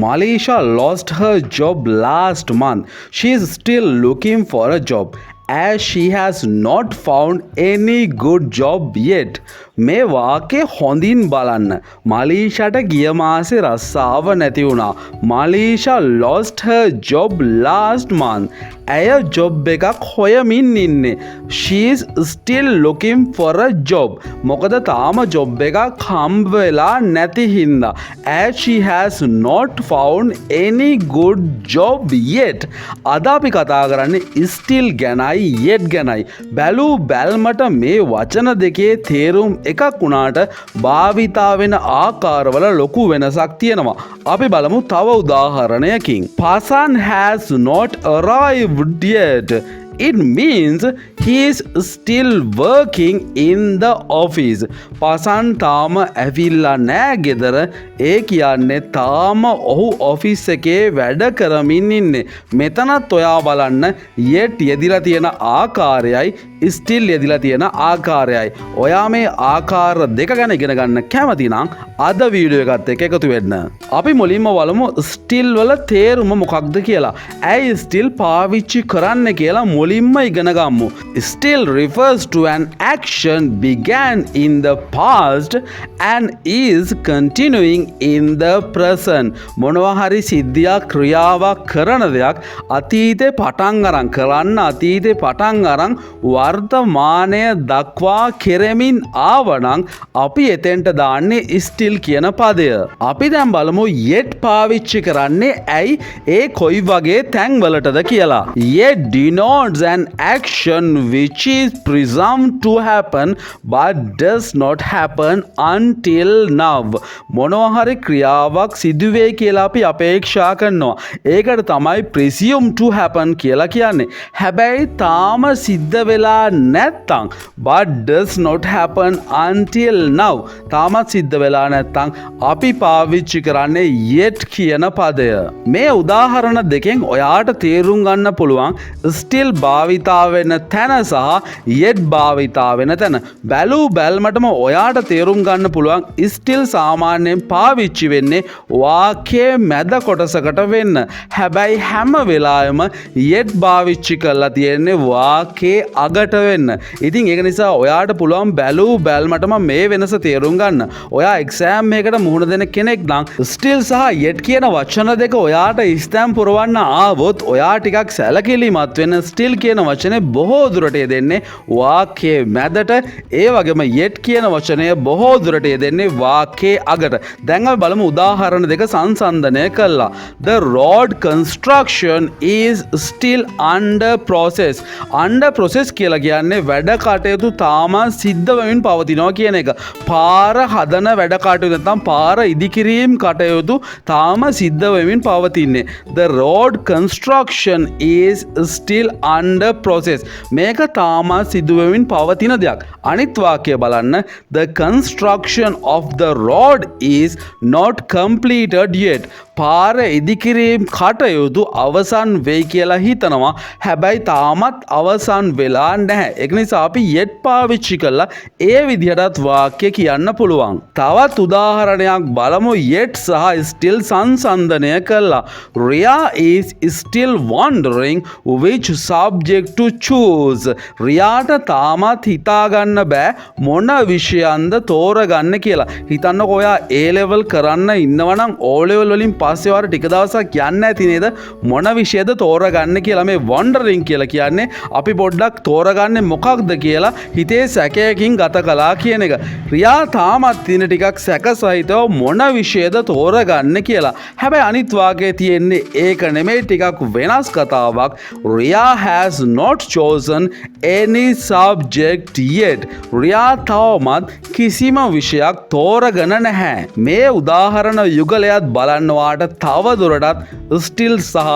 Malisha lost her job last month. She is still looking for a job as she has not found any good job yet. මේ වාක්‍ය හොඳින් බලන්න. මලීෂාට ගිය මාසේ රස්සාව නැති වුණා. Malisha lost her job last month. ඇය ජොබ් එකක් හොයමින් ඉන්නේ. She is still looking for a job. මොකද තාම ජොබ් එකක් හම්බ වෙලා නැති හින්දා. As she has not found any good job yet. අද අපි කතා කරන්නේ still ගැනයි yet ගැනයි. බැලූ බැල්මට මේ වචන දෙකේ තේරුම් එකක් වුණාට භාවිතා වෙන ආකාරවල ලොකු වෙනසක් තියෙනවා. අපි බලමු තව උදාහරණයකින්. Pasan has not arrived yet. It means he is still working in the office. Pasan තාම ඇවිල්ලා නෑ ගෙදර. ඒ කියන්නේ තාම ඔහු ඔෆිස් එකේ වැඩ කරමින් ඉන්නේ. මෙතනත් ඔයා බලන්න yet යෙදිලා තියෙන ආකාරයයි still යෙදිලා තියෙන ආකාරයයි. ඔයා මේ ආකාර දෙක ගැන ඉගෙන ගන්න කැමති නම් අද වීඩියෝ එකත් එක්ක එකතු වෙන්න. අපි මුලින්ම බලමු still වල තේරුම මොකක්ද කියලා. ඇයි still පාවිච්චි කරන්න කියලා මුලින්ම ඉගෙන ගමු. Still refers to an action began in the past and is continuing in the present. මොනවා හරි සිද්ධියක් ක්‍රියාවක් කරන දෙයක් අතීතේ පටන් අරන් කරන්න අතීතේ පටන් අරන් වර්තමානය දක්වා කෙරෙමින් ආවනම් අපි එතෙන්ට දාන්නේ still කියන පදය. අපි දැන් බලමු yet පාවිච්චි කරන්නේ ඇයි ඒ කොයි වගේ තැන්වලටද කියලා. Yet denotes an action which is presumed to happen but does not happen until now. මොනවා හරි ක්‍රියාවක් සිදු වෙයි කියලා අපි අපේක්ෂා කරනවා. ඒකට තමයි presume to happen කියලා කියන්නේ. හැබැයි තාම සිද්ධ වෙලා නැත්තම් but does not happen until now. තාමත් සිද්ධ වෙලා නැත්තම් අපි පාවිච්චි කරන්නේ yet කියන පදය. මේ උදාහරණ දෙකෙන් ඔයාට තේරුම් ගන්න පුළුවන් still භාවිතා වෙන තැන සහ yet භාවිතා වෙන තැන. බැලූ බැල්මටම ඔයාට තේරුම් ගන්න පුළුවන් still සාමාන්‍යයෙන් පාවිච්චි වෙන්නේ වාක්‍යයේ මැද කොටසකට වෙන්න. හැබැයි හැම වෙලාවෙම yet භාවිච්චි කරලා තියෙන්නේ වාක්‍යයේ අගට වෙන්න. ඉතින් ඒක නිසා ඔයාට පුළුවන් බැලූ බැල්මටම මේ වෙනස තේරුම් ගන්න. ඔයා එක්සෑම් එකකට මුහුණ දෙන කෙනෙක් නම් still සහ yet කියන වචන දෙක ඔයාට ස්තැම් පුරවන්න ආවොත් ඔයා ටිකක් සැලකිලිමත් වෙන්න still කියන වචනේ බොහෝ දුරට යෙදෙන්නේ වාක්‍යයේ මැදට. ඒ වගේම yet කියන වචනය බොහෝ දුරට යෙදෙන්නේ වාක්‍යයේ අගට. දැන් අපි බලමු උදාහරණ දෙක සංසන්දනය කළා. The road construction is still under process. under process කියලා කියන්නේ වැඩ කටයුතු තාම සිද්ධ වෙමින් පවතිනවා කියන එක. පාර හදන වැඩ කටයුතු නැත්නම් පාර ඉදිකිරීම කටයුතු තාම සිද්ධ වෙමින් පවතින්නේ. The road construction is still under process. මේක තාම සිදු වෙමින් පවතින දෙයක්. අනිත් වාක්‍යය බලන්න. The construction of the road is not completed yet. පාර ඉදිකිරීම කටයුතු අවසන් වෙයි කියලා හිතනවා. හැබැයි තාමත් අවසන් වෙලා නැහැ. ඒක නිසා අපි yet පාවිච්චි කරලා ඒ විදිහටත් වාක්‍ය කියන්න පුළුවන්. තවත් උදාහරණයක් බලමු yet සහ still සංසන්දනය කළා. Ria is still wondering which subject to choose. රියාට තාමත් හිතාගන්න බෑ මොන විෂයන්ද තෝරගන්න කියලා. හිතන්නකෝ ඔයා A level කරන්න ඉන්නවනම් O level වලින් පස්සේ වාර ටික දවසක් යන්න ඇති නේද මොන විෂයද තෝරගන්න කියලා. මේ wondering කියලා කියන්නේ අපි පොඩ්ඩක් තෝරගන්නේ මොකක්ද කියලා හිතේ සැකයකින් ගත කළා කියන එක. රියා තාමත් දින ටිකක් සැක සහිතව මොන විෂයද තෝරගන්න කියලා. හැබැයි අනිත් වාක්‍යයේ තියෙන්නේ ඒක නෙමෙයි ටිකක් වෙනස් කතාවක්. Ria has not chosen any subject yet. රියා තවමත් කිසිම විෂයක් තෝරගෙන නැහැ. මේ උදාහරණ යුගලයත් බලන්නවාට තව දුරටත් still සහ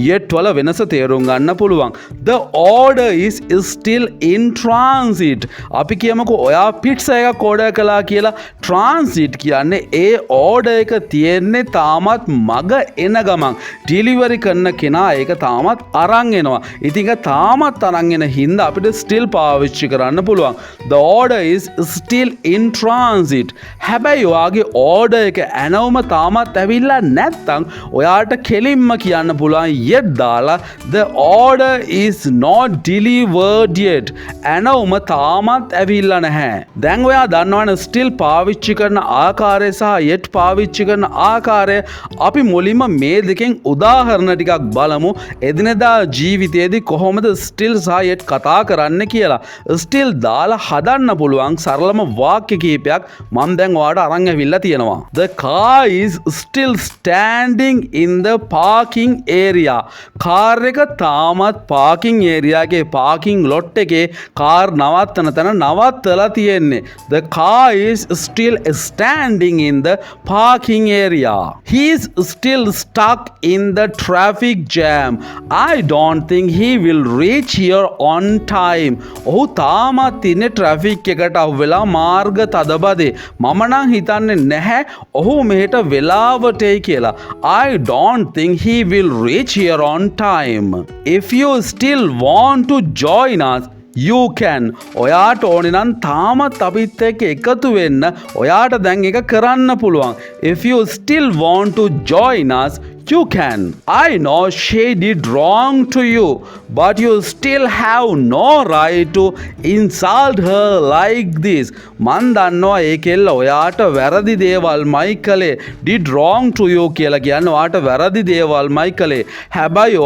yet වල වෙනස තේරුම් ගන්න පුළුවන්. The order is still in transit. අපි කියමුකෝ ඔයා පිට්සා එකක් ඕඩර් කළා කියලා. transit කියන්නේ ඒ ඕඩර් එක තියෙන්නේ තාමත් මග එන ගමන්. ඩිලිවරි කරන කෙනා ඒක තාමත් අරන් එනවා. ඉතින් ඒක තාමත් අරන් එන හින්දා අපිට අපිට still පාවිච්චි කරන්න පුළුවන්. The order is still in transit. හැබැයි ඔයාගේ order එක ඇනවුම තාමත් ඇවිල්ලා නැත්තම් ඔයාට කෙලින්ම කියන්න පුළුවන් yet දාලා the order is not delivered yet. ඇනවුම තාමත් ඇවිල්ලා නැහැ. දැන් ඔයා දන්නවනේ still පාවිච්චි කරන ආකාරය සහ yet පාවිච්චි කරන ආකාරය. අපි මුලින්ම මේ දෙකෙන් උදාහරණ ටිකක් බලමු. එදිනෙදා ජීවිතයේදී කොහොමද still සහ yet කතා කරන්න කියලා. still දාලා හදන්න පුළුවන් සරලම වාක්‍ය කිහිපයක් මම දැන් ඔයාලට අරන් ඇවිල්ලා තියෙනවා. The car is still standing in the parking area. Car එක තාමත් parking area එකේ parking lot එකේ කාර් නවත්තන තැන නවත්තලා තියෙන්නේ. The car is still standing in the parking area. He is still stuck in the traffic jam. I don't think he will reach here on time. ඔහු තාමත් ඉන්නේ traffic එකට අහු වෙලා මාර්ග තදබදේ. මම නම් හිතන්නේ නැහැ ඔහු මෙහෙට වෙලාවට එයි කියලා. I don't think he will reach here on time. If you still want to join us, you can. ඔයාට ඕනේ නම් තාමත් අපිත් එක්ක එකතු වෙන්න ඔයාට දැන් එක කරන්න පුළුවන්. If you still want to join us, you can. I know she did wrong to you, but you still have no right to insult her like this. මන් දන්නවා ඒකෙල්ල ඔයාට වැරදි දේවල්මයි කළේ. did wrong to you කියලා කියන්නේ ඔයාට වැරදි දේවල්මයි කළේ. හැබැයි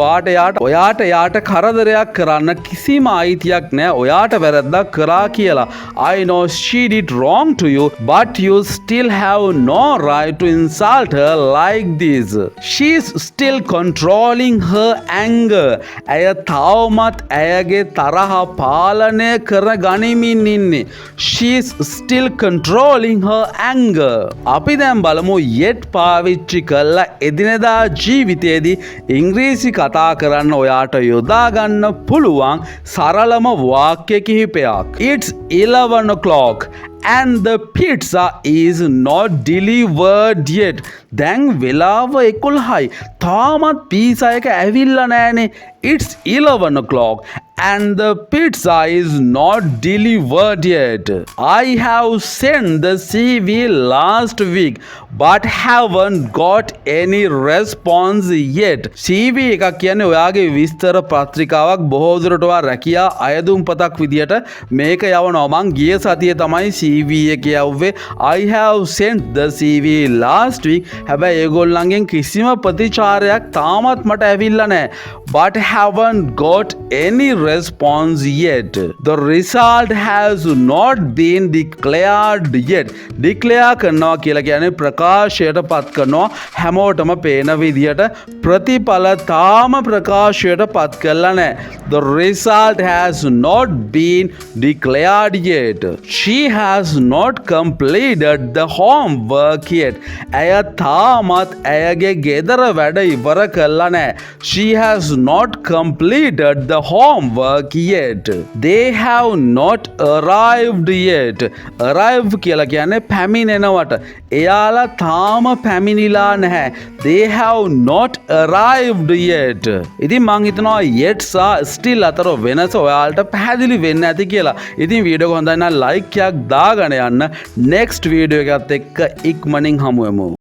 ඔයාට එයාට කරදරයක් කරන්න කිසිම අයිතියක් නැහැ. ඔයාට වැරද්දක් කරා කියලා. I know she did wrong to you, but you still have no right to insult her like this. She is still controlling her anger. ඇය තවමත් ඇයගේ තරහ පාලනය කර ගනිමින් ඉන්නේ. She is still controlling her anger. අපි දැන් බලමු yet පාවිච්චි කරලා එදිනෙදා ජීවිතයේදී ඉංග්‍රීසි කතා කරන්න ඔයාට යොදා ගන්න පුළුවන් සරලම වාක්‍ය කිහිපයක්. It's 11 o'clock and the pizza is not delivered yet. දැන් වෙලාව 11යි. තාමත් පීසා එක ඇවිල්ලා නැහනේ. It's 11 o'clock and the pizza is not delivered yet. I have sent the CV last week but haven't got any response yet. CV එකක් කියන්නේ ඔයාගේ විස්තර පත්‍රිකාවක් බොහෝ දුරට ඔයා රැකියා අයදුම්පතක් විදියට මේක යවනවා. මං ගිය සතියේ තමයි CV එක යවුවේ. I have sent the CV last week. හැබැයි ඒගොල්ලන්ගෙන් කිසිම ප්‍රතිචාරයක් තාමත් මට ඇවිල්ලා නැහැ. But haven't got any response yet. The result has not been declared yet. Declare කරනවා කියලා කියන්නේ ප්‍රකාශයට පත් කරනවා. හැමෝටම පේන විදියට ප්‍රතිඵල තාම ප්‍රකාශයට පත් කරලා නැහැ. The result has not been declared yet. She has not completed the homework yet. ඇය තාමත් ඇයගේ ගෙදර වැඩ ඉවර කරලා නැහැ. She has not completed the homework yet. They have not arrived yet. Arrive කියලා කියන්නේ පැමිණෙනවට. එයාලා තාම පැමිණිලා නැහැ. They have not arrived yet. ඉතින් මං හිතනවා yet සහ still අතර වෙනස ඔයාලට පැහැදිලි වෙන්න ඇති කියලා. ඉතින් වීඩියෝ එක හොඳයි නම් like එකක් දාගෙන යන්න. next වීඩියෝ එකත් එක්ක ඉක්මනින් හමු වෙමු.